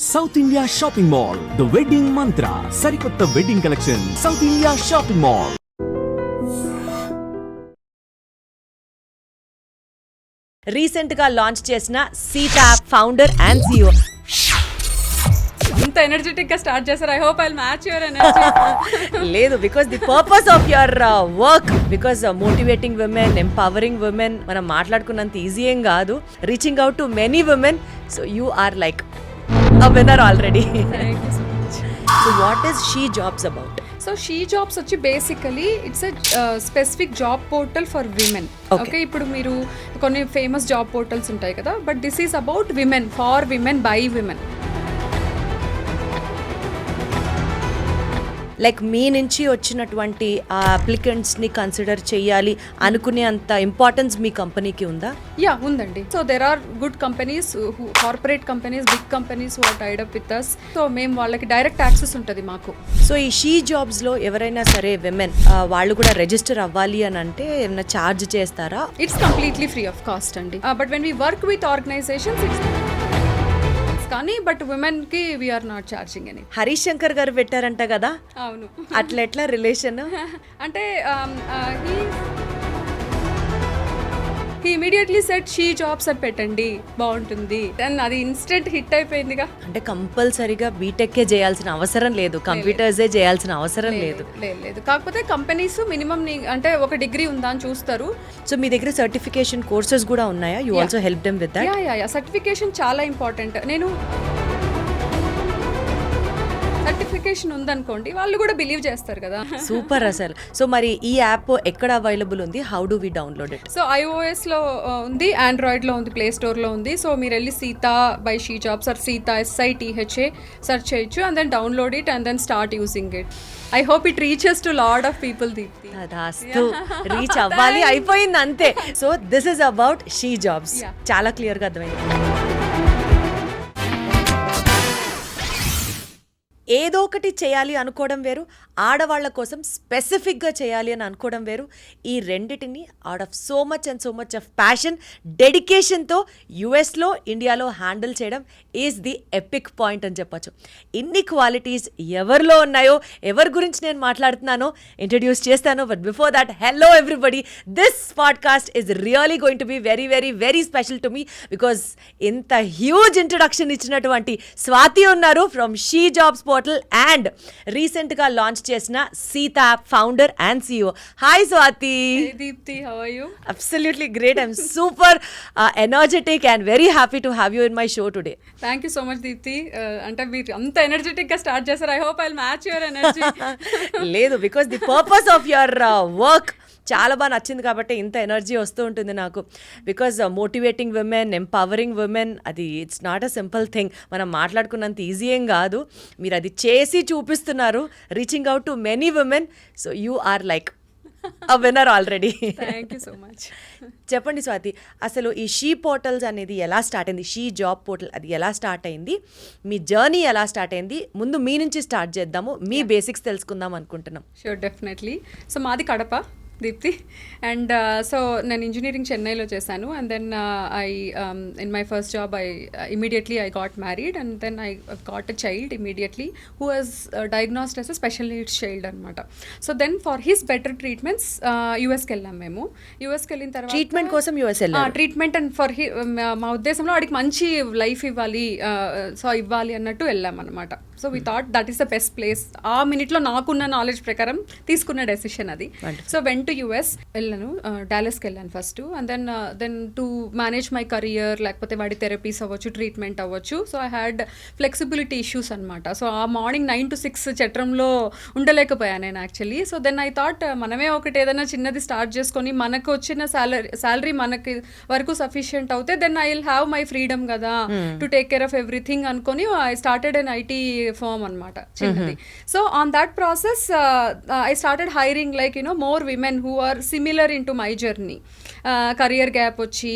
South India shopping mall the wedding మంత్ర సరికొత్త wedding collection south India shopping mall. Recent గా launch చేసిన Sita app founder and CEO. ఇంత energetic గా start చేశారు. I hope I will match your energy. లేదు, because the purpose of your work, because motivating women, empowering women మనం మాట్లాడుకున్నంత easy ఏం కాదు. Reaching out to many women, so you are like a winner already. Thank you so much. So what is She Jobs about? So she jobs వచ్చి basically it's a specific job portal for women. Okay, ఇప్పుడు మీరు కొన్ని famous job portals ఉంటాయి కదా, but this is about women, for women, by women. Like మీ నుంచి వచ్చినటువంటి ఆ అప్లికెంట్స్ని కన్సిడర్ చేయాలి అనుకునే అంత ఇంపార్టెన్స్ మీ కంపెనీకి ఉందా? యా, ఉందండి. So there are good companies, corporate companies, big companies who are tied up with us. So మేము వాళ్ళకి డైరెక్ట్ యాక్సెస్ ఉంటుంది మాకు. సో ఈ షీ జాబ్స్లో ఎవరైనా సరే విమెన్ వాళ్ళు కూడా రిజిస్టర్ అవ్వాలి అని అంటే ఏమైనా ఛార్జ్ చేస్తారా? It's completely free of cost అండి. But when we work with organizations it's కానీ, బట్ ఉమెన్ కి వీఆర్ నాట్ ఛార్జింగ్ అని. హరీష్ శంకర్ గారు పెట్టారంట కదా? అవును. అట్లా ఎట్లా రిలేషన్? అంటే he immediately said she jobs అని పెట్టండి బాగుంటుంది, అండ్ అది ఇన్స్టెంట్ హిట్ అయిపోయిందిగా. అంటే కంపల్సరీగా బీటెక్కే చేయాల్సిన అవసరం లేదు, కంప్యూటర్సే చేయాల్సిన అవసరం లేదు. లేదు, కాకపోతే కంపెనీస్ మినిమం అంటే ఒక డిగ్రీ ఉందా అని చూస్తారు. సో మీ దగ్గర సర్టిఫికేషన్ కోర్సెస్ కూడా ఉన్నాయా? You also help them with that? Yeah, certification చాలా ఇంపార్టెంట్. నేను సర్టిఫికేషన్ ఉందనుకోండి, వాళ్ళు కూడా బిలీవ్ చేస్తారు కదా. సూపర్ అసలు. సో మరి ఈ యాప్ ఎక్కడ అవైలబుల్ ఉంది? How do we download it? So iOS లో ఉంది, ఆండ్రాయిడ్ లో ఉంది, ప్లే స్టోర్ లో ఉంది. సో మీరు వెళ్ళి Sitha by she jobs or Sitha SITHA search చేయొచ్చు, and then download it and then start using it. I hope it reaches to lot of people. Deepti, అదాస్తు, రీచ్ అవ్వాలి, అయిపోయింది అంతే. So this is about she jobs. చాలా clear గా అర్థమైంది. ఏదో ఒకటి చేయాలి అనుకోవడం వేరు, ఆడవాళ్ల కోసం స్పెసిఫిక్గా చేయాలి అని అనుకోవడం వేరు. ఈ రెండిటిని out of so much and so much of passion, డెడికేషన్తో యుఎస్లో, ఇండియాలో హ్యాండిల్ చేయడం ఈజ్ ది ఎపిక్ పాయింట్ అని చెప్పచ్చు. ఇన్ని క్వాలిటీస్ ఎవరిలో ఉన్నాయో, ఎవరి గురించి నేను మాట్లాడుతున్నానో ఇంట్రడ్యూస్ చేస్తాను. But before that, hello everybody, this podcast is really going to be very very very special to me, because ఇంత హ్యూజ్ ఇంట్రడక్షన్ ఇచ్చినటువంటి స్వాతి ఉన్నారు from She Jobs portal and రీసెంట్గా లాంచ్ చేసిన Sita app founder and CEO. Hi Swathi. Deepthi, how are you? Absolutely great. I'm super energetic and very happy to have you in my show today. Thank you so much Deepti. అంటే మీరు అంత energetic గా start చేశారు. I hope I will match your energy. లేదు, because the purpose of your work చాలా బాగా నచ్చింది కాబట్టి ఇంత ఎనర్జీ వస్తూ ఉంటుంది నాకు. Because motivating women, empowering women, అది it's not a simple thing. మనం మాట్లాడుకున్నంత ఈజీ ఏం కాదు. మీరు అది చేసి చూపిస్తున్నారు, reaching out to many women, so you are like a winner already. Thank you so much. చెప్పండి స్వాతి, అసలు ఈ షీ పోర్టల్స్ అనేది ఎలా స్టార్ట్ అయింది? షీ జాబ్ పోర్టల్ అది ఎలా స్టార్ట్ అయింది? మీ జర్నీ ఎలా స్టార్ట్ అయింది? ముందు మీ నుంచి స్టార్ట్ చేద్దాము, మీ బేసిక్స్ తెలుసుకుందాం అనుకుంటున్నాం. Sure, definitely. సో మాది కడప దీప్తి, అండ్ సో నేను ఇంజనీరింగ్ చెన్నైలో చేశాను, and then in my first job immediately I got married, and then I got a child immediately who was diagnosed as a special needs child అనమాట. So then for his better treatments యూఎస్కి వెళ్ళాం మేము. యూఎస్కి వెళ్ళిన తర్వాత treatment కోసం US వెళ్ళాం. Treatment and for మా ఉద్దేశంలో వాడికి మంచి లైఫ్ ఇవ్వాలి, సో ఇవ్వాలి అన్నట్టు వెళ్ళాం అనమాట. So we thought that is the best place. ఆ మినిట్లో నాకున్న నాలెడ్జ్ ప్రకారం తీసుకున్న డెసిషన్ అది. సో వెన్ టు యుఎస్ వెళ్ళాను, డాలస్కి వెళ్ళాను first, and then to manage my career, లేకపోతే వాడి థెరపీస్ అవ్వచ్చు, ట్రీట్మెంట్ అవ్వచ్చు. So I had flexibility issues అనమాట. సో ఆ మార్నింగ్ 9 to 6 చట్రంలో ఉండలేకపోయాను నేను actually. So then I thought మనమే ఒకటి ఏదైనా చిన్నది స్టార్ట్ చేసుకొని మనకు వచ్చిన శాలరీ మనకి వరకు సఫిషియంట్ అవుతే then I will have my freedom కదా to take care of everything అనుకొని I started an IT firm అనమాట, చిన్నది. So on that process I started hiring like more women women who are similar into my journey. Career gap వచ్చి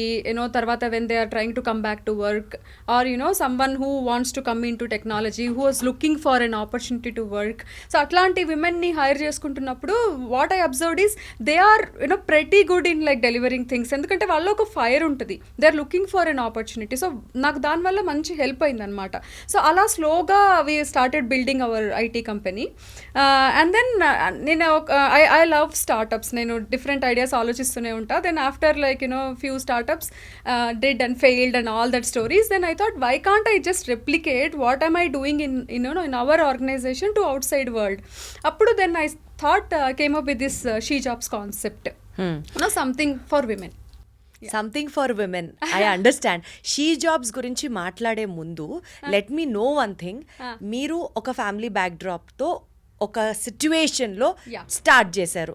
తర్వాత when they are trying to come back to work, or someone who wants to come into technology, who is looking for an opportunity to work. So అట్లాంటి విమెన్ని hire చేసుకుంటున్నప్పుడు what I observed is they are pretty good in like delivering things. ఎందుకంటే వాళ్ళు ఒక fire ఉంటుంది, they are looking for an opportunity. So నాకు దానివల్ల మంచి హెల్ప్ అయింది అనమాట. సో అలా స్లోగా we started building our IT company. And then నేను ఐ లవ్ స్టార్టప్స్, నేను డిఫరెంట్ ఐడియాస్ ఆలోచిస్తూనే ఉంటా. Then after like few startups did and failed and all that stories, then I thought why can't I just replicate what I'm I doing in our organization to outside world. అప్పుడు then I thought came up with this she jobs concept. Something for women. Something for women, I understand. She Jobs గురించి మాట్లాడే ముందు let me know one thing. మీరు ఒక family బ్యాక్డ్రాప్తో ఒక సిచ్యువేషన్లో start చేశారు.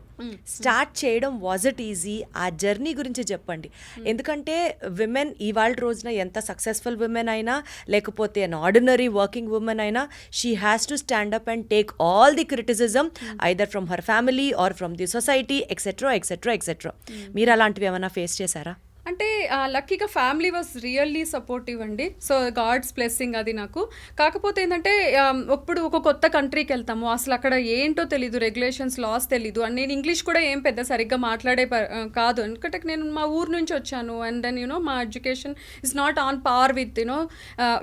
Start చేయడం వాజ్ ఇట్ ఈజీ? ఆ జర్నీ గురించి చెప్పండి. ఎందుకంటే విమెన్ ఇవాళ రోజున ఎంత సక్సెస్ఫుల్ విమెన్ అయినా లేకపోతే అన్ ఆర్డినరీ వర్కింగ్ ఉమెన్ అయినా she has to stand up and take all the criticism either from her family or from the society etcetera etcetera etcetera. మీరు అలాంటివి ఏమైనా ఫేస్ చేశారా? అంటే లక్కీగా ఫ్యామిలీ వాజ్ రియల్లీ సపోర్టివ్ అండి. సో గాడ్స్ బ్లెస్సింగ్ అది నాకు. కాకపోతే ఏంటంటే ఇప్పుడు ఒక కొత్త కంట్రీకి వెళ్తాము, అసలు అక్కడ ఏంటో తెలీదు, రెగ్యులేషన్స్ లాస్ తెలీదు. అండ్ నేను ఇంగ్లీష్ కూడా ఏం పెద్ద సరిగ్గా మాట్లాడే కాదు, ఎందుకంటే నేను మా ఊరు నుంచి వచ్చాను. అండ్ దెన్ మా education is not on par with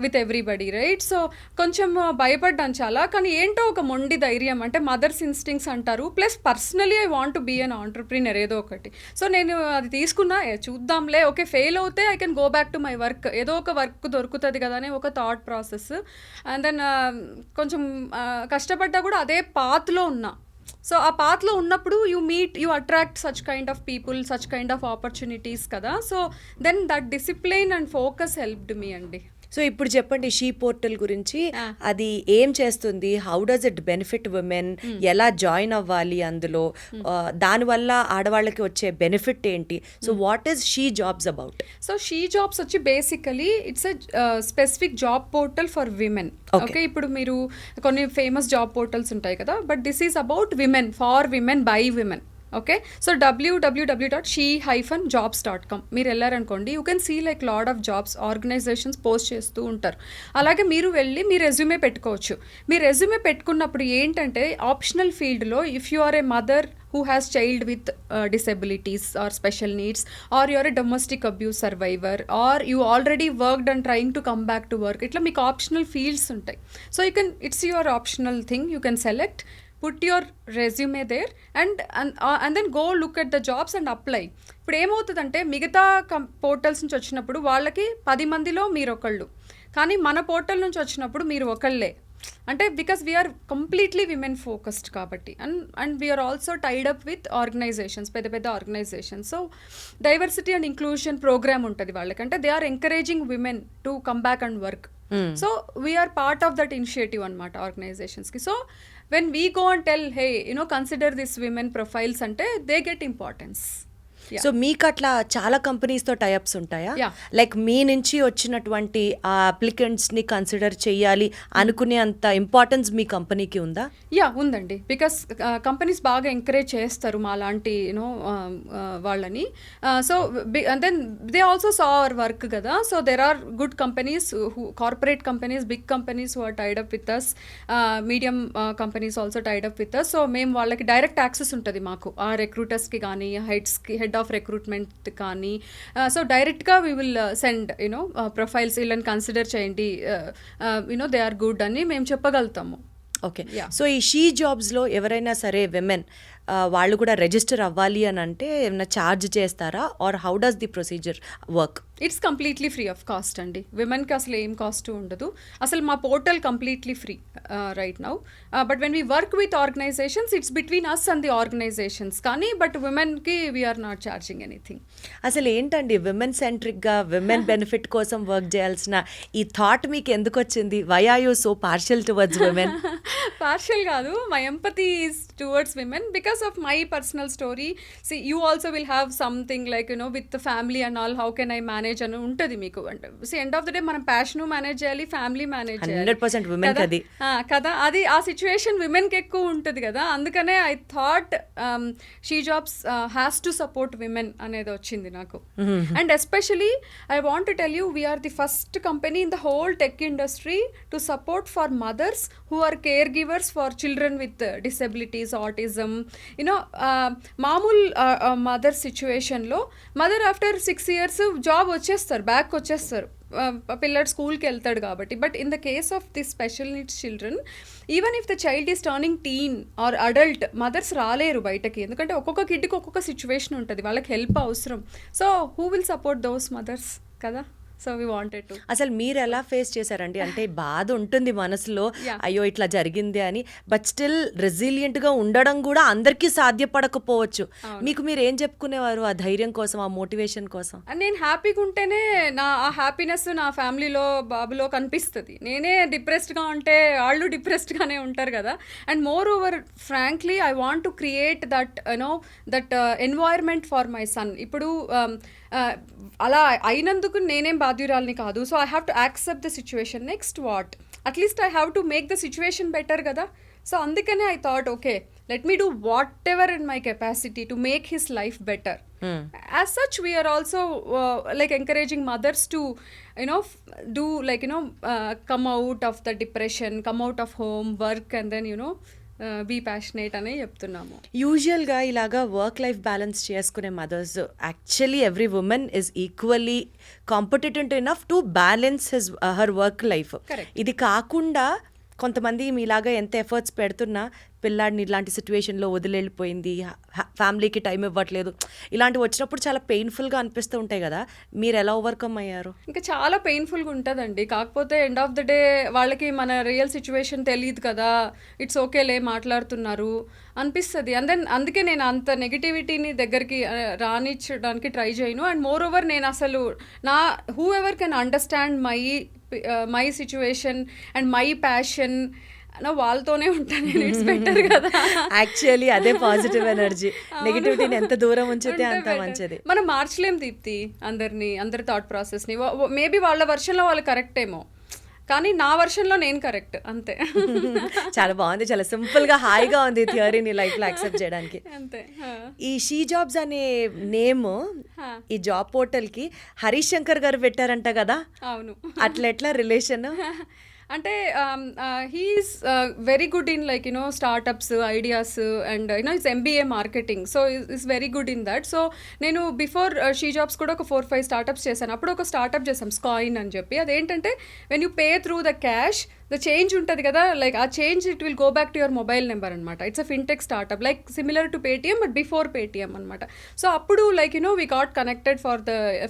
with everybody, right? So కొంచెం భయపడ్డాను చాలా. కానీ ఏంటో ఒక మొండి ధైర్యం, అంటే మదర్స్ ఇన్స్టింక్ట్స్ అంటారు. Plus personally I want to be an entrepreneur ఏదో ఒకటి. సో నేను అది తీసుకున్నా, చూద్దాం ఓకే ఫెయిల్ అవుతే I can go back to my work, ఏదో ఒక వర్క్ దొరుకుతుంది కదా అని ఒక థాట్ ప్రాసెస్. అండ్ దెన్ కొంచెం కష్టపడ్డా కూడా అదే పాత్లో ఉన్నా. సో ఆ పాత్లో ఉన్నప్పుడు you attract such kind of people, such kind of opportunities కదా. So then that discipline and focus helped me అండి. సో ఇప్పుడు చెప్పండి, షీ పోర్టల్ గురించి. అది ఏం చేస్తుంది? How does it benefit women? ఎలా జాయిన్ అవ్వాలి అందులో? దానివల్ల ఆడవాళ్ళకి వచ్చే బెనిఫిట్ ఏంటి? So what is she jobs about? So she jobs వచ్చి basically it's a specific job portal for women. Okay, ఇప్పుడు మీరు కొన్ని ఫేమస్ జాబ్ పోర్టల్స్ ఉంటాయి కదా, but this is about women, for women, by women. Okay, so www.she-jobs.com మీరు వెళ్ళారనుకోండి, you can see like lot of jobs organizations post చేస్తూ ఉంటారు. అలాగే మీరు వెళ్ళి మీ రెజ్యూమే పెట్టుకోవచ్చు. మీ రెజ్యూమే పెట్టుకున్నప్పుడు ఏంటంటే ఆప్షనల్ ఫీల్డ్లో if you are a mother who has child with disabilities or special needs, or you are a domestic abuse survivor, or you already worked and trying to come back to work, itla meeku optional fields untai. So you can, it's your optional thing, you can select, put your resume there and then go look at the jobs and apply. ఇప్పుడు ఏమవుతుందంటే మిగతా portals నుంచి వచ్చినప్పుడు వాళ్ళకి 10 మందిలో మీరు ఒకళ్ళు, కానీ మన పోర్టల్ నుంచి వచ్చినప్పుడు మీరు ఒకళ్ళే. అంటే because we are completely women focused కాబట్టి. And we are also tied up with organizations, పెద్ద పెద్ద organizations. So diversity and inclusion program ఉంటుంది వాళ్ళకి, అంటే they are encouraging women to come back and work. So we are part of that initiative అనమాట ఆర్గనైజేషన్స్కి. So when we go and tell, hey, consider this women profiles, ante they get importance. So మీకు అట్లా చాలా కంపెనీస్తో tie-ups ఉంటాయా? Like మీ నుంచి వచ్చినటువంటి ఆ అప్లికెంట్స్ని కన్సిడర్ చేయాలి అనుకునే అంత ఇంపార్టెన్స్ మీ కంపెనీకి ఉందా? ఉందండి. బికాస్ కంపెనీస్ బాగా ఎంకరేజ్ చేస్తారు మా లాంటి వాళ్ళని. So and then they also saw our work కదా. So there are good companies, corporate companies, big companies who are tied up with us, medium companies also tied up with us. So మేము వాళ్ళకి direct access ఉంటుంది మాకు, ఆ రిక్రూటర్స్కి కానీ హెడ్స్కి, head of recruitment కానీ. సో డైరెక్ట్గా వీ విల్ సెండ్ ప్రొఫైల్స్, వీళ్ళని కన్సిడర్ చేయండి, దే ఆర్ గుడ్ అని మేము చెప్పగలుగుతాము. ఓకే, సో ఈ షీ జాబ్స్లో ఎవరైనా సరే విమెన్ వాళ్ళు కూడా రిజిస్టర్ అవ్వాలి అని అంటే ఏమైనా ఛార్జ్ చేస్తారా? Or how does the procedure work? It's completely free of cost అండి. విమెన్కి అసలు ఏం కాస్ట్ ఉండదు. అసలు మా portal completely free right now. But when we work with organizations it's between us and the organizations. కానీ బట్ విమెన్కి వీఆర్ నాట్ ఛార్జింగ్ ఎనీథింగ్. అసలు ఏంటండి విమెన్ సెంట్రిక్గా విమెన్ బెనిఫిట్ కోసం వర్క్ చేయాల్సిన ఈ థాట్ మీకు ఎందుకు వచ్చింది? Why are you so partial towards women? Partial కాదు, my empathy is towards women because of my personal story. See, you also will have something like, with the family and all, how can I manage manage అని ఉంటుంది మీకు. అంటే end of the day మనం passion manage చేయాలి, family manage 100% women కి అది. కదా, అది ఆ సిచ్యువేషన్ విమెన్కి ఎక్కువ ఉంటుంది కదా. అందుకనే I thought She Jobs has to support women అనేది వచ్చింది నాకు. And especially I want to tell you, we are the first company in the whole tech industry to support for mothers who are caregivers for children with disabilities, autism. You know మామూలు mother సిచ్యువేషన్లో mother after 6 years job వచ్చేస్తారు, back వచ్చేస్తారు, పిల్లడు స్కూల్కి వెళ్తాడు కాబట్టి. But in the case of the special needs children, even if the child is turning teen or adult, mothers రాలేరు బయటకి, ఎందుకంటే ఒక్కొక్క కిడ్కి ఒక్కొక్క సిచ్యువేషన్ ఉంటుంది, వాళ్ళకి హెల్ప్ అవసరం. So who will support those mothers కదా. So we wanted to. అసలు మీరు ఎలా ఫేస్ చేశారండి? అంటే బాధ ఉంటుంది మనసులో, అయ్యో ఇట్లా జరిగింది అని, బట్ స్టిల్ రెసిలియంట్గా ఉండడం కూడా అందరికీ సాధ్యపడకపోవచ్చు. మీకు మీరు ఏం చెప్పుకునేవారు ఆ ధైర్యం కోసం, ఆ మోటివేషన్ కోసం? నేను హ్యాపీగా ఉంటేనే ఆ హ్యాపీనెస్ నా ఫ్యామిలీలో, బాబులో కనిపిస్తుంది. నేనే డిప్రెస్డ్గా ఉంటే వాళ్ళు డిప్రెస్డ్గానే ఉంటారు కదా. And moreover frankly I want to create that that environment for my son. ఇప్పుడు అలా అయినందుకు నేనేం బాధ్యురాలని కాదు. So I have to accept the situation. Next what, at least I have to make the situation better కదా. So అందుకనే I thought okay, let me do whatever in my capacity to make his life better. As such we're also like encouraging mothers to do like come out of the depression, come out of home work, and then be passionate అనే చెప్తున్నాము. యూజువల్గా ఇలాగా work life balance చేసుకునే mothers, actually every woman is equally competent enough to balance her work life. ఇది కాకుండా కొంతమంది మీలాగా ఎంత ఎఫర్ట్స్ పెడుతున్నా పిల్లాడిని ఇలాంటి సిచ్యువేషన్లో వదిలేళ్ళిపోయింది, ఫ్యామిలీకి టైం ఇవ్వట్లేదు, ఇలాంటివి వచ్చినప్పుడు చాలా పెయిన్ఫుల్గా అనిపిస్తూ ఉంటాయి కదా. మీరు ఎలా ఓవర్కమ్ అయ్యారు? ఇంకా చాలా పెయిన్ఫుల్గా ఉంటుందండి. కాకపోతే ఎండ్ ఆఫ్ ద డే వాళ్ళకి మన రియల్ సిచ్యువేషన్ తెలియదు కదా, ఇట్స్ ఓకేలే మాట్లాడుతున్నారు అనిపిస్తుంది. అండ్ దెన్ అందుకే నేను అంత నెగిటివిటీని దగ్గరికి రానిచ్చడానికి ట్రై చేయను. అండ్ మోర్ ఓవర్ నేను అసలు who ever can understand my situation and my passion, వాళ్ళతోనే ఉంటాను. ఇట్స్ బెటర్ కదా. యాక్చువల్లీ అదే పాజిటివ్ ఎనర్జీ. నెగిటివిటీని ఎంత దూరం ఉంచితే అంత మంచిది. మనం మార్చలేం దీప్తి అందరి థాట్ ప్రాసెస్ని. మేబీ వాళ్ళ వర్షన్లో వాళ్ళు కరెక్ట్ ఏమో, కానీ నా వర్షన్లో నేను కరెక్ట్, అంతే. చాలా బాగుంది, చాలా సింపుల్గా హాయిగా ఉంది థియరీని లైఫ్లో యాక్సెప్ట్ చేయడానికి. అంతే. ఈ షీ జాబ్స్ అనే నేమ్ ఈ జాబ్ పోర్టల్కి హరీష్ శంకర్ గారు పెట్టారంట కదా. అవును. అట్లా ఎట్లా రిలేషన్? అంటే he is very good in like startups ideas and it's MBA marketing. So is very good in that. So నేను బిఫోర్ షీ జాబ్స్ కూడా ఒక 4-5 స్టార్టప్స్ చేశాను. అప్పుడు ఒక స్టార్టప్ చేసాం స్కాయిన్ అని చెప్పి. అదేంటంటే when you pay through the cash, the change ఉంటుంది కదా, లైక్ ఆ change it will go back to your mobile number అనమాట. It's a fintech startup like similar to Paytm but before Paytm అనమాట. సో అప్పుడు like we got connected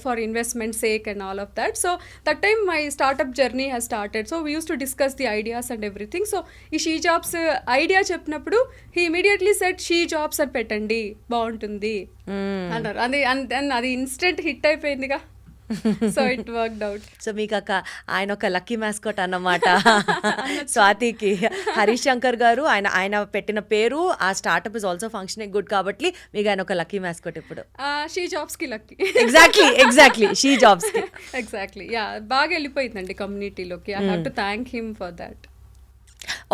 for investment sake and all of that. So that time my startup journey has started. So we used to discuss the ideas and everything. So ఈ She jobs idea చెప్పినప్పుడు he immediately said she jobs అని పెట్టండి బాగుంటుంది అన్నారు. అది instant hit అయిపోయిందిగా. So it worked out. So మీకు ఆయన ఒక లక్కీ మ్యాస్కోట్ అన్నమాట స్వాతికి. హరీష్ శంకర్ గారు ఆయన పెట్టిన పేరు, ఆ startup is also functioning good కాబట్టి మీకు ఆయన ఒక లక్కీ మ్యాస్కోట్ ఇప్పుడు. షీ జాబ్స్ కి లక్కీ. ఎగ్జాక్ట్లీ షీ జాబ్స్ కి ఎగ్జాక్ట్లీ. యా, బాగా వెళ్ళిపోయిందండి కమ్యూనిటీలోకి. I have to thank him for that.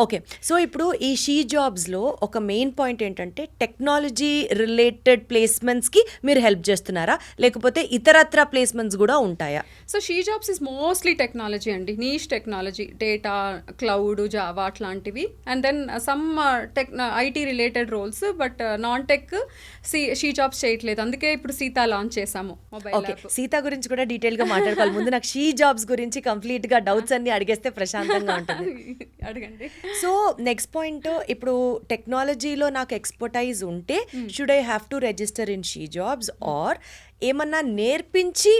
Okay, so ఇప్పుడు ఈ షీ జాబ్స్లో ఒక మెయిన్ పాయింట్ ఏంటంటే టెక్నాలజీ రిలేటెడ్ ప్లేస్మెంట్స్కి మీరు హెల్ప్ చేస్తున్నారా, లేకపోతే ఇతరత్ర ప్లేస్మెంట్స్ కూడా ఉంటాయా? So she jobs is mostly technology అండి, niche technology, data, cloud, Java అట్లాంటివి. And then some IT related roles, but non tech She Jobs చేయట్లేదు. అందుకే ఇప్పుడు సీతా లాంచ్ చేసాము మొబైల్ యాప్. సీతా గురించి కూడా డీటెయిల్గా మాట్లాడుకోవాలి. ముందు నాకు షీ జాబ్స్ గురించి కంప్లీట్గా డౌట్స్ అన్ని అడిగేస్తే ప్రశాంతంగా ఉంటుంది. అడగండి. సో నెక్స్ట్ పాయింట్, ఇప్పుడు టెక్నాలజీలో నాకు ఎక్స్పర్టైజ్ ఉంటే should I have to register in She jobs, or ఏమన్నా నేర్పించి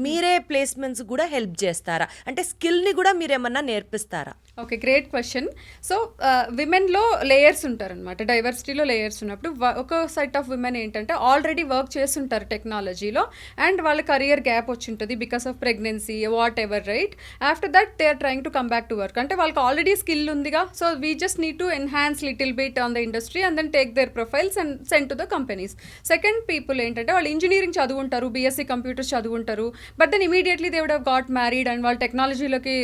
మీరే ప్లేస్మెంట్స్ కూడా హెల్ప్ చేస్తారా? అంటే స్కిల్ని కూడా మీరు ఏమన్నా నేర్పిస్తారా? Okay, great question. సో విమెన్లో లేయర్స్ ఉంటారనమాట, డైవర్సిటీలో లేయర్స్ ఉన్నప్పుడు ఒక సెట్ ఆఫ్ విమెన్ ఏంటంటే ఆల్రెడీ వర్క్ చేస్తుంటారు టెక్నాలజీలో అండ్ వాళ్ళ కెరియర్ గ్యాప్ వచ్చి ఉంటుంది because of pregnancy whatever, right? After that they are trying to come back to work. అంటే వాళ్ళకి ఆల్రెడీ స్కిల్ ఉందిగా, so we just need to enhance little bit on the industry and then take their profiles and send to the companies. Second people ఏంటంటే వాళ్ళు engineering చదువుంటారు, BSc computers చదువుంటారు, but then immediately they would have got married and వాళ్ళు టెక్నాలజీలోకి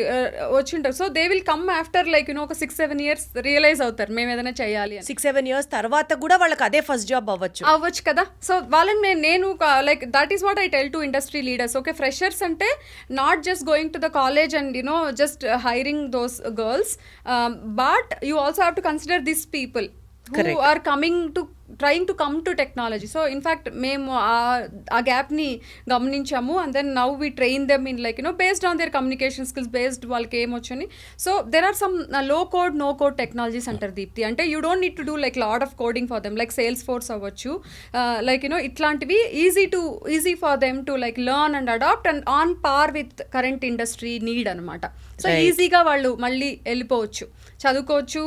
వచ్చి ఉంటారు. So they will come after like ఒక 6-7 years realise అవుతారు మేము ఏదైనా చేయాలి అని. 6-7 years తర్వాత కూడా వాళ్ళకి అదే ఫస్ట్ జాబ్ అవ్వచ్చు కదా. సో వాళ్ళని నేను like that is what I tell to industry leaders. Okay, freshers అంటే not just going to the college and just hiring those girls, but you also have to consider this people who are trying to come to technology. So in fact మేము ఆ గ్యాప్ని గమనించాము and then now we train them in like based on their communication skills, based వాళ్ళకి ఏమొచ్చని. So there are some low code no code technologies అంటారు దీప్తి. అంటే you don't need to do like lot of coding for them, like Salesforce అవ్వచ్చు, like ఇట్లాంటివి easy for them to like learn and adapt and on par with current industry need అనమాట. So ఈజీగా వాళ్ళు మళ్ళీ వెళ్ళిపోవచ్చు, చదువుకోవచ్చు,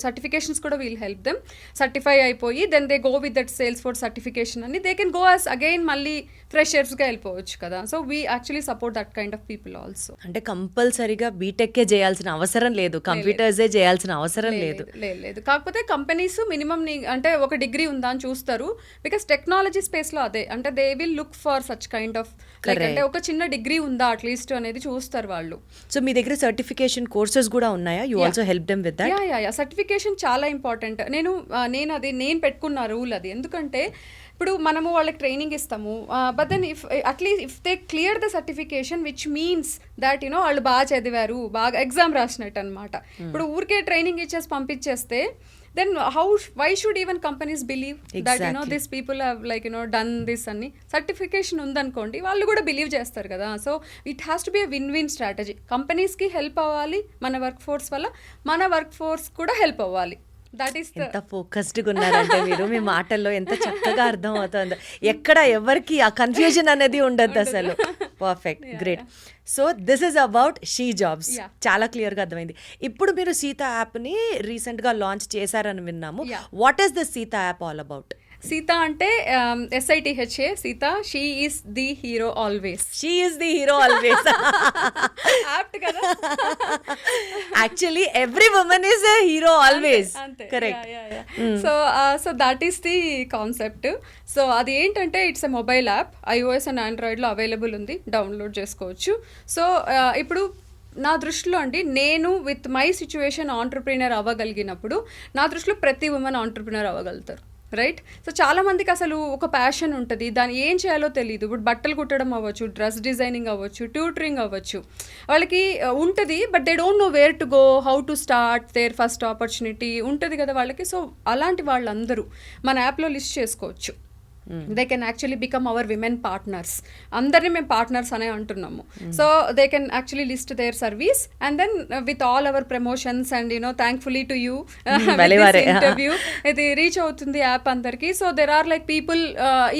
certifications కూడా we'll help them, certify అయిపోయి then they go with that Salesforce certification అని they can go as again మళ్ళీ ఫ్రెషర్స్గా వెళ్ళిపోవచ్చు కదా. So we actually support that kind of people also. అంటే కంపల్సరీగా బీటెక్కే చేయాల్సిన అవసరం లేదు, కంప్యూటర్సే చేయాల్సిన అవసరం లేదు. లేదు, కాకపోతే కంపెనీస్ మినిమం అంటే ఒక డిగ్రీ ఉందా అని చూస్తారు, బికాస్ టెక్నాలజీ స్పేస్లో అదే అంటే they will look for such kind of like అంటే ఒక చిన్న డిగ్రీ ఉందా అట్లీస్ట్ అనేది చూస్తారు వాళ్ళు. సో మీ దగ్గర సర్టిఫికేషన్ కోర్సెస్ కూడా ఉన్నాయా? You also help them with that? Yeah, certification చాలా ఇంపార్టెంట్. నేను పెట్టుకున్న రూల్ అది. ఎందుకంటే ఇప్పుడు మనము వాళ్ళకి ట్రైనింగ్ ఇస్తాము, but then if they clear the certification which means that వాళ్ళు బాగా చదివారు, బాగా ఎగ్జామ్ రాసినట్టు అనమాట. ఇప్పుడు ఊరికే ట్రైనింగ్ ఇచ్చేసి పంపించేస్తే then why should even companies believe that these people have like done this అని సర్టిఫికేషన్ ఉందనుకోండి వాళ్ళు కూడా బిలీవ్ చేస్తారు కదా. So it has to be a win strategy. కంపెనీస్కి హెల్ప్ అవ్వాలి మన వర్క్ ఫోర్స్ వల్ల, మన వర్క్ ఫోర్స్ కూడా హెల్ప్ అవ్వాలి. ఎంత ఫోకస్డ్గా ఉన్నారంటే మీరు, మీ మాటల్లో ఎంత చక్కగా అర్థం అవుతుంది, ఎక్కడ ఎవరికి ఆ కన్ఫ్యూజన్ అనేది ఉండద్దు అసలు. Perfect, great. So this is about she jobs, చాలా క్లియర్గా అర్థమైంది. ఇప్పుడు మీరు సీత యాప్ని రీసెంట్గా లాంచ్ చేశారని విన్నాము. What is the Sitha app all about? Sitha అంటే SITHA, Sitha, she is the hero always. She is the hero always. Apt కదా. Actually every woman is a hero always. Correct. So that is the concept. So అది ఏంటంటే it's a mobile app, iOS and ఆండ్రాయిడ్లో available ఉంది, download చేసుకోవచ్చు. So ఇప్పుడు నా దృష్టిలో నేను విత్ మై సిచ్యువేషన్ ఆంటర్ప్రీనర్ అవ్వగలిగినప్పుడు నా దృష్టిలో ప్రతి ఉమెన్ ఆంటర్ప్రీనర్ అవ్వగలుగుతారు, రైట్? సో చాలా మందికి అసలు ఒక ప్యాషన్ ఉంటుంది, దాన్ని ఏం చేయాలో తెలియదు. ఇప్పుడు బట్టలు కుట్టడం అవ్వచ్చు, డ్రెస్ డిజైనింగ్ అవ్వచ్చు, ట్యూటరింగ్ అవ్వచ్చు, వాళ్ళకి ఉంటుంది, but they don't know where to go, how to start their first opportunity ఉంటుంది కదా వాళ్ళకి. సో అలాంటి వాళ్ళందరూ మన యాప్లో లిస్ట్ చేసుకోవచ్చు. They can actually become our women partners. అందరినీ మేము పార్ట్నర్స్ అనే అంటున్నాము. So they can actually list their service and then with all our promotions and thankfully to you interview ఇది రీచ్ అవుతుంది యాప్ అందరికి. So there are like people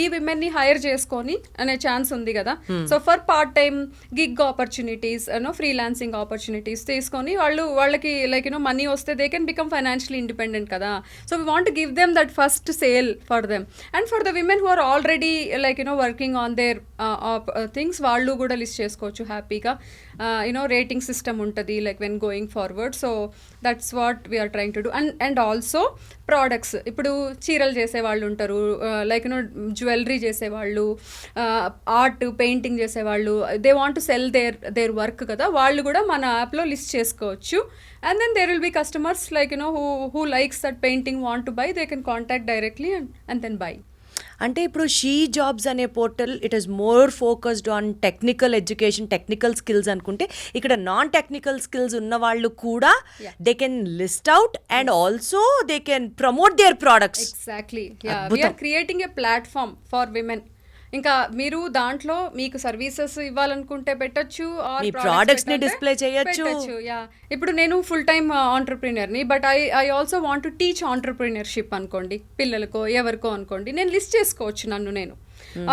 ఈ విమెన్ని hire చేసుకొని అనే ఛాన్స్ ఉంది కదా. So for part time gig opportunities, freelancing opportunities తీసుకొని వాళ్ళకి లైక్ మనీ వస్తే they can become financially independent కదా. So we want give them that first sale for them. And for the women who are already like working on their things, వాళ్ళు కూడా list చేసుకోవచ్చు హ్యాపీగా. Rating system ఉంటుంది like when going forward. So that's what we are trying to do. And also products, ఇప్పుడు చీరలు చేసేవాళ్ళు ఉంటారు, like jewellery చేసేవాళ్ళు, ఆర్ట్ పెయింటింగ్ చేసేవాళ్ళు, they want to sell their work కదా, వాళ్ళు కూడా మన యాప్లో లిస్ట్ చేసుకోవచ్చు. And then there will be customers like who likes that painting, want to buy, they can contact directly and then buy. అంటే ఇప్పుడు షీ జాబ్స్ అనే portal it is more focused on technical education, technical skills అనుకుంటే, ఇక్కడ non technical skills ఉన్న వాళ్ళు కూడా they can list out and also they can promote their products. Exactly, we are creating a platform for women. ఇంకా మీరు దాంట్లో మీకు services ఇవ్వాలనుకుంటే పెట్టచ్చు, మీ ప్రొడక్ట్స్ ని డిస్ప్లే చేయొచ్చు. ఇప్పుడు నేను ఫుల్ టైమ్ ఆంటర్ప్రీనర్ని, but I also want to teach entrepreneurship అనుకోండి, పిల్లలకో ఎవరికో అనుకోండి, నేను లిస్ట్ చేసుకోవచ్చు నన్ను నేను.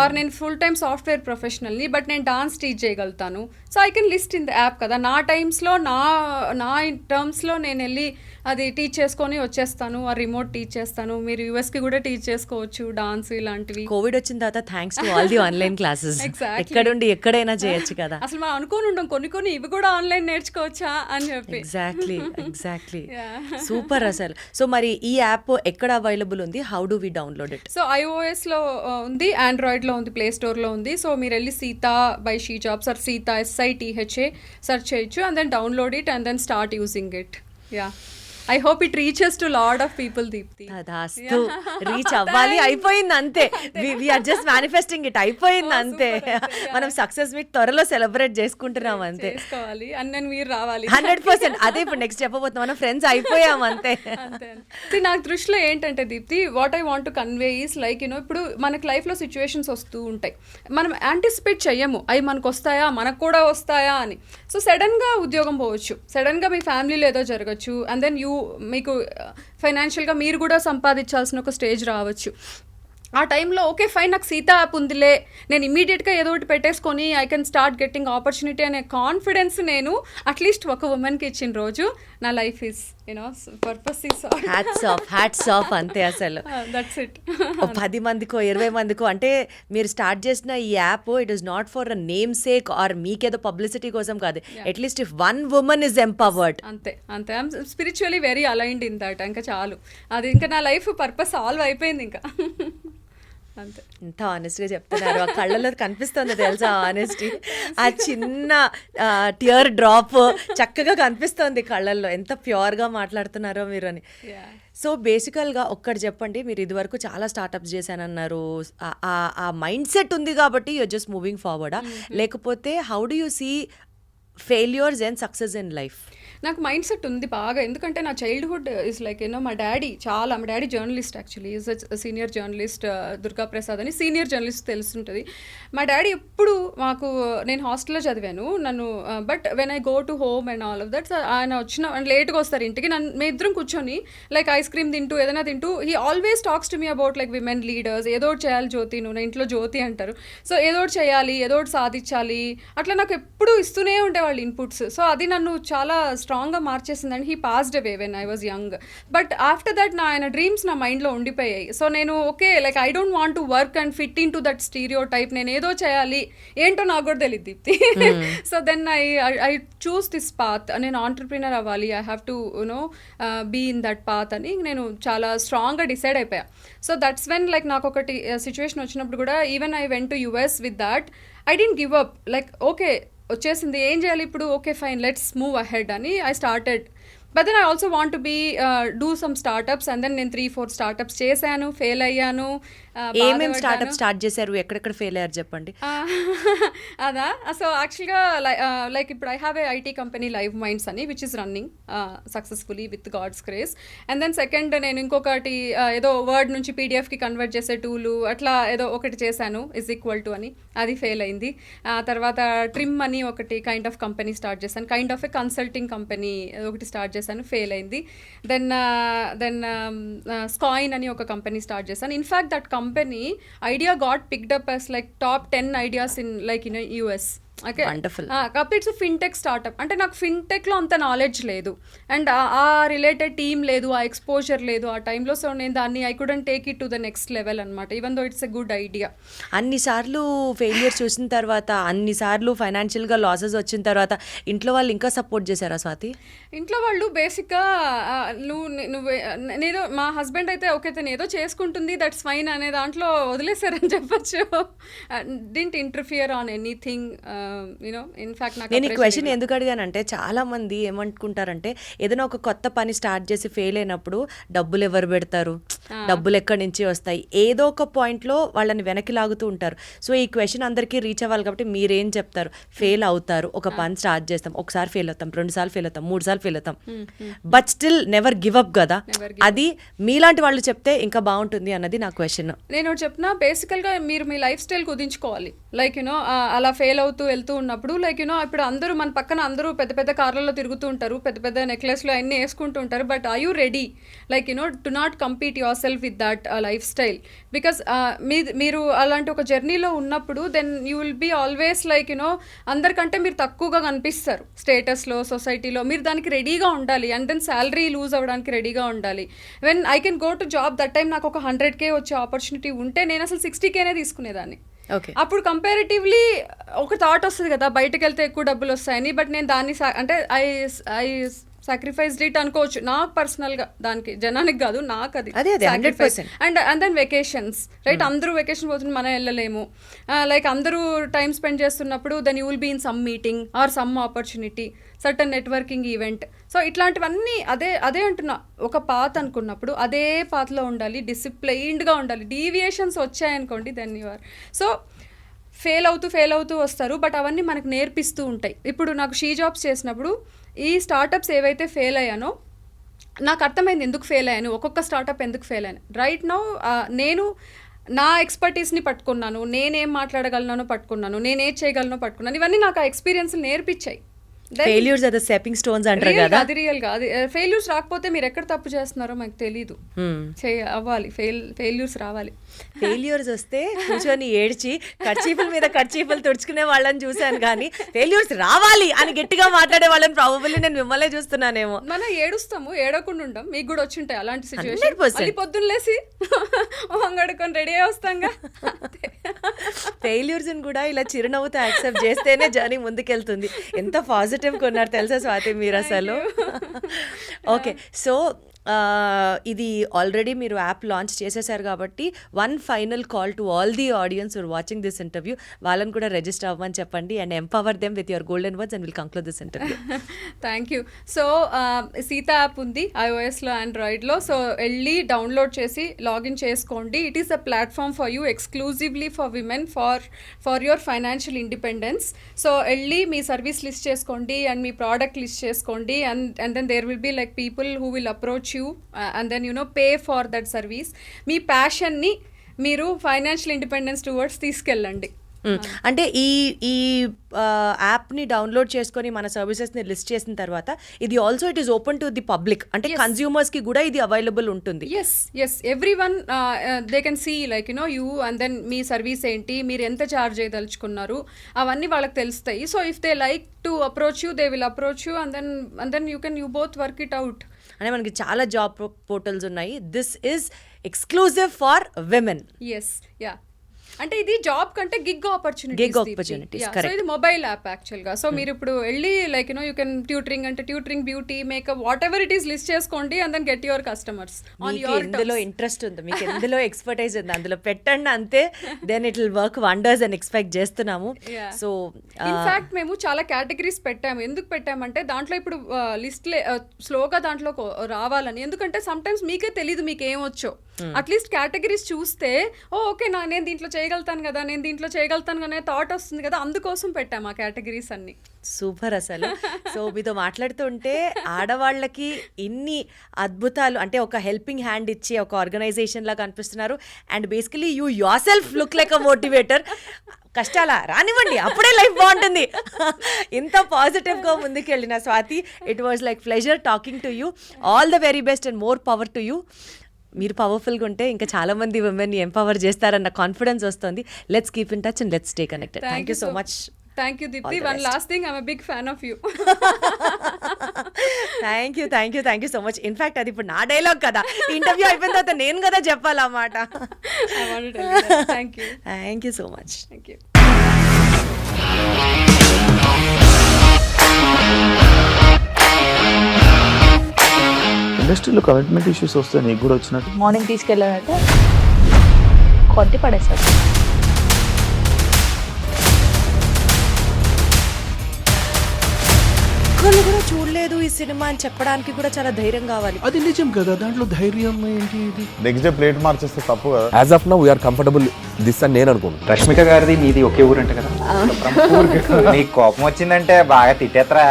ఆర్ నేను ఫుల్ టైమ్ సాఫ్ట్వేర్ ప్రొఫెషనల్ని, బట్ నేను డాన్స్ టీచ్ చేయగలుగుతాను. So I can list in the app కదా. నా టైమ్స్లో నా టర్మ్స్లో నేను వెళ్ళి అది టీచ్ చేసుకొని వచ్చేస్తాను, ఆ రిమోట్ టీచ్ చేస్తాను. మీరు యూఎస్కి కూడా టీచ్ చేసుకోవచ్చు డాన్స్ ఇలాంటివి. కోవిడ్ వచ్చిన తర్వాత thanks to all the online classes, Exactly. ఎక్కడుండి ఎక్కడైనా చేయొచ్చు కదా. అసలు మనం అనుకోని ఉంటాం కొన్ని ఇవి కూడా ఆన్లైన్ నేర్చుకోవచ్చా అని చెప్పి. ఎగ్జాక్ట్లీ సూపర్ అసలు. సో మరి ఈ యాప్ ఎక్కడ అవైలబుల్ ఉంది, how do we download it? So iOS-లో ఉంది, Android-లో ఉంది, ప్లే స్టోర్లో ఉంది. సో మీరు వెళ్ళి Sitha by she jobs or Sitha SITHA search చేయొచ్చు and then download it and then start using it. Yeah, I hope it reaches to lot of people, Deepti. తదాస్తు, రీచ్ అవ్వాలి, అయిపోయింది అంతే. We are just manifesting it, అయిపోయింది అంతే. మనం సక్సెస్ మీట్ త్వరలో celebrate చేసుకుంటున్నాం అంతే. చేసుకోవాలి అండ్ దెన్ మీరు రావాలి 100%. అదే ఇప్పుడు నెక్స్ట్ చెప్పబోతున్నాం, మనం ఫ్రెండ్స్ అయిపోయాం అంతే. అంతే. నాకు దృష్టిలో ఏంటంటే Deepthi, what I want to convey is like ఇప్పుడు మనకు లైఫ్లో సిచ్యువేషన్స్ వస్తూ ఉంటాయి, మనం యాంటిసిపేట్ చెయ్యము అవి మనకు వస్తాయా, మనకు కూడా వస్తాయా అని. సో సడన్గా ఉద్యోగం పోవచ్చు, సడన్గా మీ ఫ్యామిలీలో ఏదో జరగచ్చు అండ్ దెన్ మీకు ఫైనాన్షియల్గా మీరు కూడా సంపాదించాల్సిన ఒక స్టేజ్ రావచ్చు. ఆ టైంలో ఓకే ఫైన్, నాకు సీతా యాప్ ఉందిలే, నేను ఇమీడియట్గా ఏదో ఒకటి పెట్టేసుకొని I can start getting opportunity అనే కాన్ఫిడెన్స్ నేను అట్లీస్ట్ ఒక ఉమెన్కి ఇచ్చిన రోజు నా life is purpose is hats off అంతే అసలు. That's it. 10 మందికో 20 మందికో అంటే మీరు స్టార్ట్ చేసిన ఈ app it is not for a name sake or మీకేదో పబ్లిసిటీ కోసం కాదు, at least if one women is empowered. అంతే I'm spiritually very aligned in that. ఇంకా చాలు, అది ఇంకా నా లైఫ్ పర్పస్ సాల్వ్ అయిపోయింది ఇంకా. అంతే. ఎంత ఆనెస్ట్గా చెప్తున్నారు, ఆ కళ్ళలో కనిపిస్తుంది తెలుసా ఆనెస్టీ. ఆ చిన్న టియర్ డ్రాప్ చక్కగా కనిపిస్తుంది కళ్ళల్లో, ఎంత ప్యూర్గా మాట్లాడుతున్నారో మీరు అని. సో బేసికల్గా ఒక్కటి చెప్పండి, మీరు ఇదివరకు చాలా స్టార్టప్స్ చేశానన్నారు, ఆ మైండ్ సెట్ ఉంది కాబట్టి యూఆర్ జస్ట్ మూవింగ్ ఫార్వర్డా, లేకపోతే how do you see failures and success in life? నాకు మైండ్ సెట్ ఉంది బాగా, ఎందుకంటే నా చైల్డ్హుడ్ ఇస్ లైక్ మా daddy journalist, actually is senior journalist, Durga Prasad అని సీనియర్ జర్నలిస్ట్ తెలుసుంటుంది. మా డాడీ ఎప్పుడు మాకు, నేను హాస్టల్లో చదివాను నన్ను, but when I go to home and all of that, ఆయన వచ్చిన లేట్గా వస్తారు ఇంటికి, మేము ఇద్దరం కూర్చొని లైక్ ఐస్ క్రీమ్ తింటూ ఏదైనా తింటూ he always talks to me about like women leaders, ఏదో ఒకటి చేయాలి జ్యోతి, నువ్వు నా ఇంట్లో జ్యోతి అంటారు, సో ఏదో ఒకటి చేయాలి, ఏదో ఒకటి సాధించాలి, అట్లా నాకు ఎప్పుడు ఇస్తూనే ఉండేవాళ్ళు ఇన్పుట్స్. సో అది నన్ను చాలా స్ట్రాంగ్గా మార్చేసిందండి. He passed away when I was young, but after that ఆయన డ్రీమ్స్ నా మైండ్లో ఉండిపోయాయి. సో నేను okay like I don't want to work and fit in to that stereotype, నేను ఏదో చేయాలి, ఏంటో నాకు కూడా తెలియదు Dipti. So then I choose this path, నేను ఆంటర్ప్రినర్ అవ్వాలి, I have to be in that path అని నేను చాలా స్ట్రాంగ్గా డిసైడ్ అయిపోయా. సో దట్స్ వెన్ లైక్ నాకు ఒకటి సిచ్యువేషన్ వచ్చినప్పుడు కూడా even I went to US with that, I don't give up, like okay వచ్చేసింది ఏం చేయాలి ఇప్పుడు, okay fine let's move ahead అని I started. But then I also want to be do some startups and then నేను 3-4 startups చేశాను, fail అయ్యాను. ఏమేమి startup start చేశారు, ఎక్కడెక్కడ ఫెయిల్ అయ్యారు చెప్పండి. అదా, సో యాక్చువల్గా లైక్ ఇప్పుడు I have a IT company live minds అని which is running successfully with God's grace. And then second నేను ఇంకొకటి ఏదో వర్డ్ నుంచి పీడిఎఫ్కి కన్వర్ట్ చేసే టూలు అట్లా ఏదో ఒకటి చేశాను, ఇస్ ఈక్వల్ టు అని, అది ఫెయిల్ అయింది. తర్వాత ట్రిమ్ అని ఒకటి కైండ్ ఆఫ్ కంపెనీ స్టార్ట్ చేశాను, kind of A consulting company ఒకటి స్టార్ట్ చేశాను, ఫెయిల్ అయింది. దెన్ స్కాయిన్ అని ఒక కంపెనీ స్టార్ట్ చేశాను. In fact that company idea got picked up as like top 10 ideas in like in US. Okay, wonderful. కాబట్టి it's fintech startup. అంటే నాకు ఫిన్టెక్లో అంత నాలెడ్జ్ లేదు అండ్ ఆ రిలేటెడ్ టీమ్ లేదు, ఆ ఎక్స్పోజర్ లేదు ఆ టైంలో. సో నేను దాన్ని I couldn't take it to the next level అనమాట, even though it's a good idea. అన్నిసార్లు ఫెయిలియర్ చూసిన తర్వాత, అన్నిసార్లు ఫైనాన్షియల్గా లాసెస్ వచ్చిన తర్వాత ఇంట్లో వాళ్ళు ఇంకా సపోర్ట్ చేశారా స్వాతి? ఇంట్లో వాళ్ళు బేసిక్గా నేనేదో, మా హస్బెండ్ అయితే ఓకే తను ఏదో చేసుకుంటుంది దట్స్ ఫైన్ అనే దాంట్లో వదిలేశారని చెప్పచ్చు. Didn't interfere on anything. నేను ఈ క్వశ్చన్ ఎందుకు అడిగానంటే చాలా మంది ఏమనుకుంటారంటే ఏదైనా ఒక కొత్త పని స్టార్ట్ చేసి ఫెయిల్ అయినప్పుడు డబ్బులు ఎవరు పెడతారు, డబ్బులు ఎక్కడి నుంచి వస్తాయి, ఏదో ఒక పాయింట్లో వాళ్ళని వెనక్కి లాగుతూ ఉంటారు. సో ఈ క్వశ్చన్ అందరికీ రీచ్ అవ్వాలి కాబట్టి మీరేం చెప్తారు? ఫెయిల్ అవుతారు, ఒక పని స్టార్ట్ చేస్తాం, ఒకసారి ఫెయిల్ అవుతాం, 2 సార్లు ఫెయిల్ అవుతాం, 3 సార్లు ఫెయిల్ అవుతాం, but still never give up కదా. అది మీలాంటి వాళ్ళు చెప్తే ఇంకా బాగుంటుంది అన్నది నా క్వశ్చన్. నేను చెప్పిన బేసికల్గా మీరు మీ లైఫ్ స్టైల్ కుదించుకోవాలి. లైక్ అలా ఫెయిల్ అవుతూ వెళ్తూ ఉన్నప్పుడు లైక్ యూనో ఇప్పుడు అందరూ మన పక్కన అందరూ పెద్ద పెద్ద కార్లలో తిరుగుతూ ఉంటారు, పెద్ద పెద్ద నెక్లెస్లు అన్నీ వేసుకుంటూ ఉంటారు. But are you ready like you know to not compete yourself with that lifestyle? Because మీరు అలాంటి ఒక జర్నీలో ఉన్నప్పుడు then you will be always like you know అందరికంటే మీరు తక్కువగా కనిపిస్తారు స్టేటస్లో, సొసైటీలో. మీరు దానికి రెడీగా ఉండాలి. అండ్ దెన్ శాలరీ లూజ్ అవ్వడానికి రెడీగా ఉండాలి. When I can go to job that time నాకు ఒక 100K వచ్చే ఆపర్చునిటీ ఉంటే నేను అసలు 60Kనే తీసుకునేదాన్ని. అప్పుడు కంపారిటివ్లీ ఒక థాట్ వస్తుంది కదా, బయటకు వెళ్తే ఎక్కువ డబ్బులు వస్తాయని. బట్ నేను దాన్ని అంటే ఐ సాక్రిఫైస్ ఇట్ అనుకోవచ్చు నాకు పర్సనల్గా, దానికి జనానికి కాదు, నాకు అది 100%. And then vacations, right? అందరూ వెకేషన్ పోతుంది, మనం వెళ్ళలేము. లైక్ అందరూ టైం స్పెండ్ చేస్తున్నప్పుడు then you will be in some meeting or some opportunity, certain networking event. So ఇట్లాంటివన్నీ అదే అంటున్నా, ఒక పాత్ అనుకున్నప్పుడు అదే పాత్లో ఉండాలి, డిసిప్లైన్డ్గా ఉండాలి. డీవియేషన్స్ వచ్చాయనుకోండి then you are so fail అవుతూ వస్తారు. బట్ అవన్నీ మనకు నేర్పిస్తూ ఉంటాయి. ఇప్పుడు నాకు షీ జాబ్స్ చేసినప్పుడు ఈ స్టార్టప్స్ ఏవైతే ఫెయిల్ అయ్యానో నాకు అర్థమైంది ఎందుకు ఫెయిల్ అయ్యాను, ఒక్కొక్క స్టార్టప్ ఎందుకు ఫెయిల్ అయ్యాను. రైట్ నౌ నేను నా ఎక్స్పర్టీస్ని పట్టుకున్నాను, నేనేం మాట్లాడగలనో పట్టుకున్నాను, నేనేం చేయగలనో పట్టుకున్నాను. ఇవన్నీ నాకు ఆ ఎక్స్పీరియన్స్ నేర్పించాయి. Failures are the stepping stones అంటారు కదా. అది రియల్ గా అది ఫెయిల్యూర్స్ రాకపోతే మీరు ఎక్కడ తప్పు చేస్తున్నారో మాకు తెలీదు. అవ్వాలి, ఫెయిల్యూర్స్ రావాలి. ఫెయిల్యూర్స్ వస్తే కూర్చొని ఏడ్చి కర్చీఫుల మీద కర్చీఫులు తుడుచుకునే వాళ్ళని చూశాను, కానీ ఫెయిల్యూర్స్ రావాలి అని గట్టిగా మాట్లాడే వాళ్ళని ప్రాబబుల్లీ నేను మిమ్మల్ని చూస్తున్నానేమో. మనం ఏడుస్తాము, ఏడవకుండా ఉంటాం. మీకు కూడా వచ్చి ఉంటాయి అలాంటి సిచ్యువేషన్. పొద్దున్న లేసి వంగడుకొని రెడీ అయ్యి వస్తాంగా. ఫెయిల్యూర్స్ కూడా ఇలా చిరునవ్వుతో యాక్సెప్ట్ చేస్తేనే జర్నీ ముందుకెళ్తుంది. ఎంత పాజిటివ్ కొన్నారు తెలుసా స్వాతి మీరు అసలు. ఓకే, సో ఇది ఆల్రెడీ మీరు యాప్ లాంచ్ చేసేసారు కాబట్టి one final call to all the audience are watching this interview, వాళ్ళని కూడా రిజిస్టర్ అవ్వమని చెప్పండి and empower them with your golden words and will conclude this interview. Thank you. So Seetha app ఉంది iOSలో, ఆండ్రాయిడ్లో. సో వెళ్ళి డౌన్లోడ్ చేసి లాగిన్ చేసుకోండి. It is a platform for you, exclusively for women, for your financial independence. So వెళ్ళి మీ service list చేసుకోండి and మీ product list చేసుకోండి and then there will be like people who will approach you and then pay for that service. మీ passion ని మీరు financial independence towards తీసుకెళ్ళండి. అంటే ఈ యాప్ని డౌన్లోడ్ చేసుకొని మన సర్వీసెస్ని లిస్ట్ చేసిన తర్వాత ఇది also it is open to the public, అంటే కన్స్యూమర్స్కి కూడా ఇది అవైలబుల్ ఉంటుంది. Yes everyone they can see like you and then మీ సర్వీస్ ఏంటి, మీరు ఎంత ఛార్జ్ చేయదలుచుకున్నారు, అవన్నీ వాళ్ళకి తెలుస్తాయి. So if they like to approach you they will approach you and then you both work it out. అంటే మనకి చాలా జాబ్ పోర్టల్స్ ఉన్నాయి. This is exclusive for women. Yes ya, అంటే ఇది జాబ్ కంటే గిగ్ ఆపర్చునిటీస్. సో ఇది mobile app యాక్చువల్గా. So మీరు ఇప్పుడు వెళ్ళి లైక్ యూ కెన్ ట్యూటరింగ్ అంటే tutoring, beauty, makeup, whatever it is list చేసుకోండి and then get your customers on your. ఎందులో ఇంట్రెస్ట్ ఉంది, మీకు ఎందులో ఎక్స్పర్టైజ్ ఉంది అందులో పెట్టండి అంతే, then it will work wonders అని ఎక్స్పెక్ట్ చేస్తున్నాము. సో ఇన్ఫాక్ట్ మేము చాలా కేటగిరీస్ పెట్టాము. ఎందుకు పెట్టామంటే దాంట్లో ఇప్పుడు లిస్ట్ స్లోగా దాంట్లో రావాలని. ఎందుకంటే సమ్ టైమ్స్ మీకే తెలీదు మీకు ఏమొచ్చో. అట్లీస్ట్ కేటగిరీస్ చూస్తే ఓకే నేను దీంట్లో చేయగలుగుతాను కదా, నేను దీంట్లో చేయగలుగుతాను కదా థాట్ వస్తుంది కదా, అందుకోసం పెట్టాము ఆ కేటగిరీస్ అన్ని. సూపర్ అసలు. సో మీతో మాట్లాడుతుంటే ఆడవాళ్ళకి ఇన్ని అద్భుతాలు, అంటే ఒక హెల్పింగ్ హ్యాండ్ ఇచ్చి ఒక ఆర్గనైజేషన్ లాగా కనిపిస్తున్నారు. And basically you yourself look like a motivator. కష్టాలా రానివ్వండి, అప్పుడే లైఫ్ బాగుంటుంది. ఇంత పాజిటివ్గా ముందుకెళ్ళిన Swathi, it was like pleasure talking to you. All the very best and more power to you. మీరు పవర్ఫుల్గా ఉంటే ఇంకా చాలా మంది విమెన్ని ఎంపవర్ చేస్తారన్న కాన్ఫిడెన్స్ వస్తుంది. Let's keep in touch and let's stay connected. Thank you so much. Thank you, Dipti. One last thing, I'm a big fan of you. Thank you so much. In fact అది ఇప్పుడు నా dialogue కదా, interview అయిపోయిన తర్వాత నేను కదా చెప్పాలన్నమాట. I want to tell you that. Thank you so much. Thank you. ఇండస్ట్రీలో commitment issues వస్తే నీకు కూడా వచ్చినట్టు? మార్నింగ్ తీసుకెళ్ళాడంటే కొట్టి పడేస్తాడు. ఒక్కళ్ళు కూడా చూడలేదు ఈ సినిమా అని చెప్పడానికి కూడా చాలా ధైర్యం కావాలి. అది నిజం కదా, దాంట్లో ధైర్యం ఏంటి? ఇది నెక్స్ట్ డే ప్లేట్ మార్చేస్తే తప్పు కదా. As of now we are comfortable this అని నేను అనుకుంటున్నాను. రష్మిక గారిది మీది ఒకే ఊరంట కదా? నీకు కోపం వచ్చిందంటే బాగా తిట్టేత్తరా?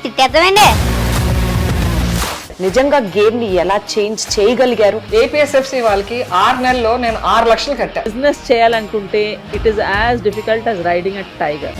తిట్టేద్దామండి. నిజంగా గేమ్ ని ఎలా చేంజ్ చేయగలిగారు? ఏపీఎస్ఎఫ్సి వాళ్ళకి 6 నెలల్లో నేను 6 లక్షలు కట్టా. బిజినెస్ చేయాలనుకుంటే it is as difficult as riding a tiger.